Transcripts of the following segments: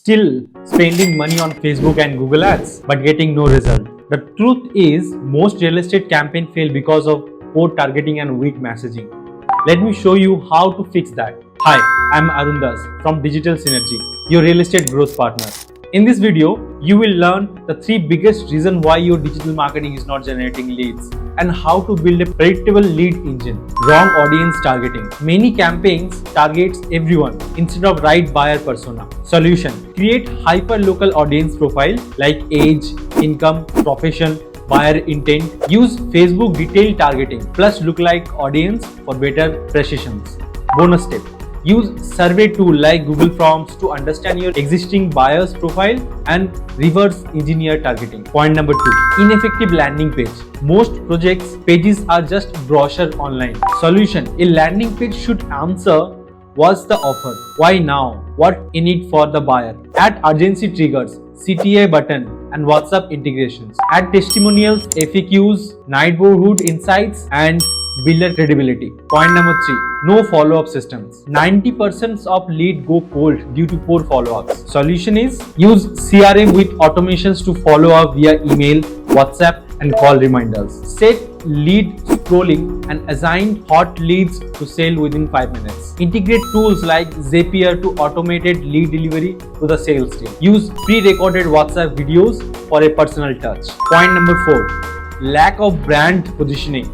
still spending money on Facebook and Google ads but getting no result. The truth is, most real estate campaigns fail because of poor targeting and weak messaging. Let me show you how to fix that. Hi, I'm Arun Das from Digital Synergy, your real estate growth partner. In this video, you will learn the 3 biggest reasons why your digital marketing is not generating leads and how to build a predictable lead engine. Wrong audience targeting. Many campaigns targets everyone instead of right buyer persona. Solution: create hyper-local audience profile like age, income, profession, buyer intent. Use Facebook detailed targeting plus lookalike audience for better precision. Bonus tip: use survey tool like Google Forms to understand your existing buyer's profile and reverse engineer targeting. Point number 2, ineffective landing page. Most projects pages are just brochure online. Solution: a landing page should answer what's the offer, why now, what in it for the buyer. Add urgency triggers, CTA button and WhatsApp integrations. Add testimonials, FAQs, neighborhood insights and build credibility. Point number 3, no follow-up systems. 90% of lead go cold due to poor follow-ups. Solution is use CRM with automations to follow up via email, WhatsApp and call reminders. Set lead scrolling and assign hot leads to sell within 5 minutes. Integrate tools like Zapier to automated lead delivery to the sales team. Use pre-recorded WhatsApp videos for a personal touch. Point number 4, lack of brand positioning.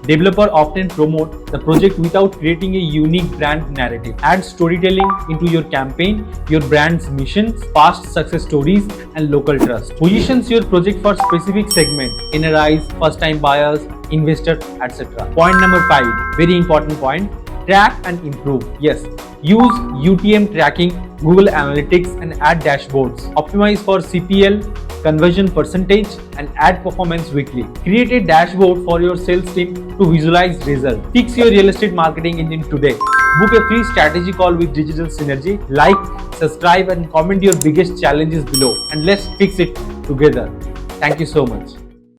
Developers often promote the project without creating a unique brand narrative. Add storytelling into your campaign, your brand's missions, past success stories, and local trust. Positions your project for specific segment, NRIs, first-time buyers, investors, etc. Point number 5, very important point, track and improve. Yes, use UTM tracking, Google Analytics, and ad dashboards. Optimize for CPL, conversion percentage, and ad performance weekly. Create a dashboard for your sales team to visualize results. Fix your real estate marketing engine today. Book a free strategy call with Digital Synergy. Like, subscribe, and comment your biggest challenges below, and let's fix it together. Thank you so much.